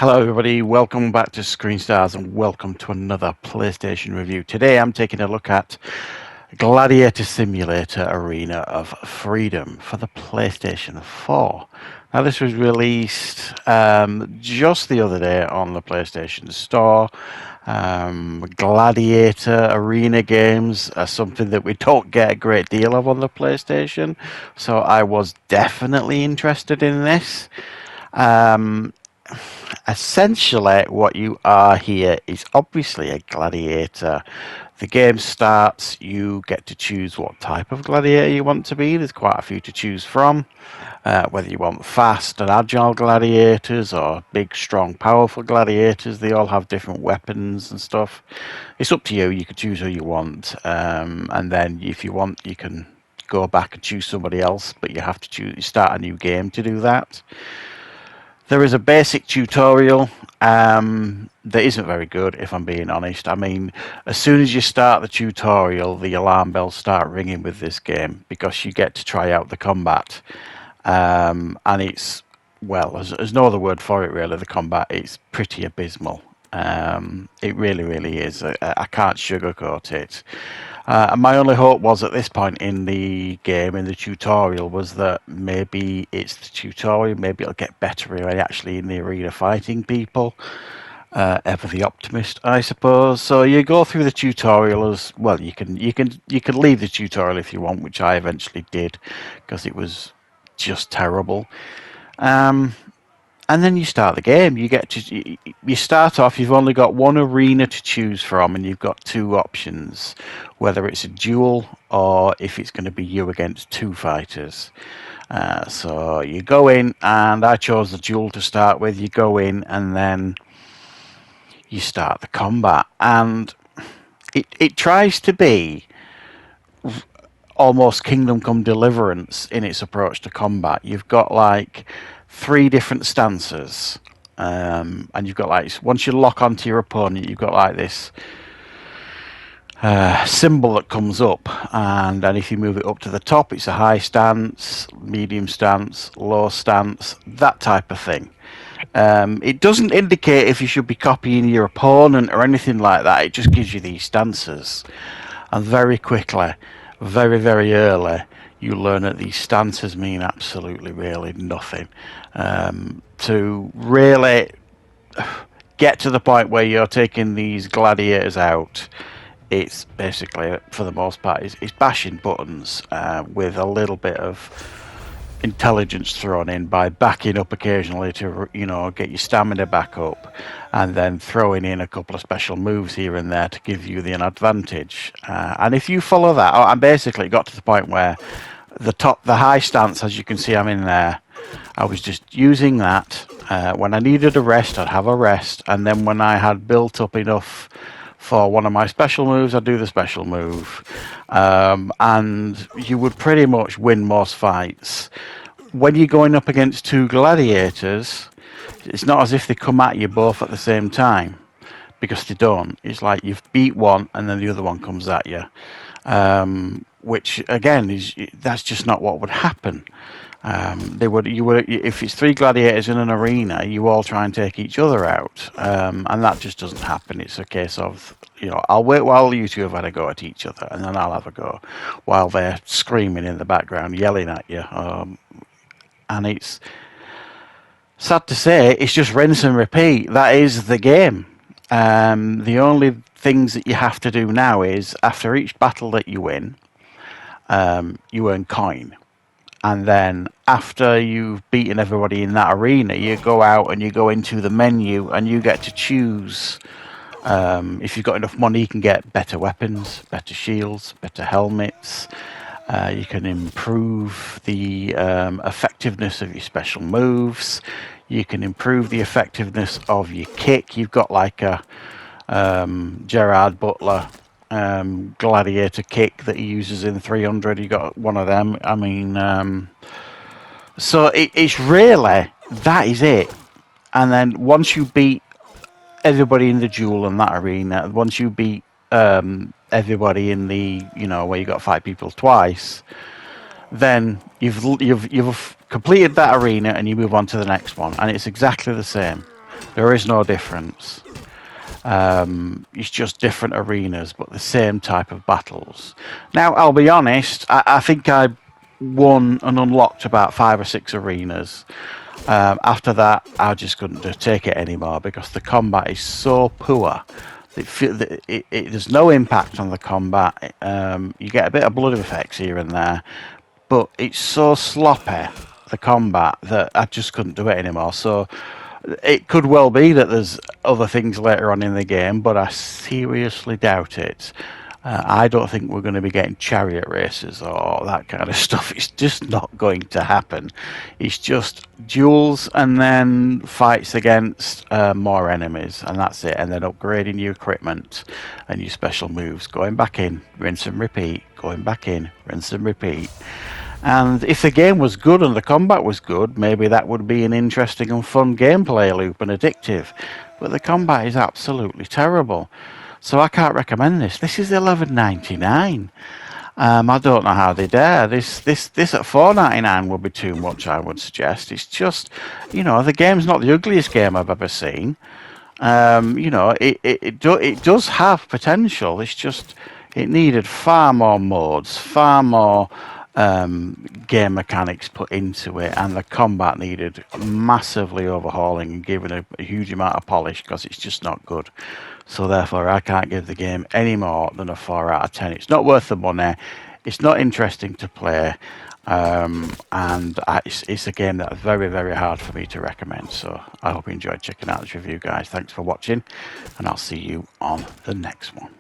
Hello everybody, welcome back to Screenstars and welcome to another PlayStation review. Today I'm taking a look at Gladiator Simulator Arena of Freedom for the PlayStation 4. Now this was released just the other day on the PlayStation Store. Gladiator arena games are something that we don't get a great deal of on the PlayStation, so I was definitely interested in this. Essentially, what you are here is obviously a gladiator. The game starts, you get to choose what type of gladiator you want to be. There's quite a few to choose from. Whether you want fast and agile gladiators or big, strong, powerful gladiators, they all have different weapons and stuff. It's up to you. You can choose who you want, and then if you want, you can go back and choose somebody else. But you have to start a new game to do that. There is a basic tutorial that isn't very good, if I'm being honest. I mean, as soon as you start the tutorial, the alarm bells start ringing with this game because you get to try out the combat. And it's, well, there's no other word for it really, the combat. It's pretty abysmal. It really, really is. I can't sugarcoat it. And my only hope was at this point in the game, in the tutorial, was that maybe it's the tutorial, maybe it'll get better when actually in the arena fighting people. Ever the optimist, I suppose. So you go through the tutorial as well. You can leave the tutorial if you want, which I eventually did because it was just terrible. And then you start the game. You start off. You've only got one arena to choose from, and you've got two options: whether it's a duel or if it's going to be you against two fighters. So you go in, and I chose the duel to start with. You go in, and then you start the combat, and it tries to be almost Kingdom Come Deliverance in its approach to combat. You've got like 3 different stances, and you've got like, once you lock onto your opponent, you've got like this symbol that comes up, and then if you move it up to the top, it's a high stance, medium stance, low stance, that type of thing. It doesn't indicate if you should be copying your opponent or anything like that. It just gives you these stances, and very quickly, very, very early, you learn that these stances mean absolutely really nothing. To really get to the point where you're taking these gladiators out, it's basically, for the most part, it's bashing buttons with a little bit of intelligence thrown in by backing up occasionally to, get your stamina back up, and then throwing in a couple of special moves here and there to give you an advantage. And if you follow that, I basically got to the point where the high stance, as you can see, I'm in there. I was just using that. When I needed a rest, I'd have a rest, and then when I had built up enough for one of my special moves, I'd do the special move. And you would pretty much win most fights. When you're going up against 2 gladiators, it's not as if they come at you both at the same time, because they don't. It's like you've beat one and then the other one comes at you, which again that's just not what would happen. If it's 3 gladiators in an arena, you all try and take each other out, and that just doesn't happen. It's a case of, I'll wait while you two have had a go at each other, and then I'll have a go while they're screaming in the background, yelling at you. And it's sad to say, it's just rinse and repeat. That is the game. The only things that you have to do now is, after each battle that you win, you earn coin. And then after you've beaten everybody in that arena, you go out and you go into the menu and you get to choose. If you've got enough money, you can get better weapons, better shields, better helmets. You can improve the effectiveness of your special moves. You can improve the effectiveness of your kick. You've got like a Gerard Butler gladiator kick that he uses in 300. You got one of them. I mean, so it's really, that is it. And then once you beat everybody in the duel in that arena, once you beat everybody in the, where you got 5 people twice, then you've completed that arena and you move on to the next one, and it's exactly the same. There is no difference. It's just different arenas, but the same type of battles. Now, I'll be honest, I think I won and unlocked about 5 or 6 arenas. After that, I just couldn't take it anymore because the combat is so poor. There's no impact on the combat. You get a bit of blood effects here and there, but it's so sloppy, the combat, that I just couldn't do it anymore. So it could well be that there's other things later on in the game, but I seriously doubt it. I don't think we're going to be getting chariot races or that kind of stuff. It's just not going to happen. It's just duels and then fights against more enemies, and that's it. And then upgrading your equipment and your special moves. Going back in, rinse and repeat. Going back in, rinse and repeat. And if the game was good and the combat was good, maybe that would be an interesting and fun gameplay loop and addictive. But the combat is absolutely terrible. So I can't recommend this. This is $11.99. I don't know how they dare. This at $4.99 would be too much, I would suggest. It's just, the game's not the ugliest game I've ever seen. It does have potential. It's just, it needed far more modes, far more game mechanics put into it, and the combat needed massively overhauling and given a huge amount of polish because it's just not good. So therefore I can't give the game any more than a 4 out of 10. It's not worth the money, it's not interesting to play, and it's a game that's very, very hard for me to recommend. So I hope you enjoyed checking out this review, guys. Thanks for watching, and I'll see you on the next one.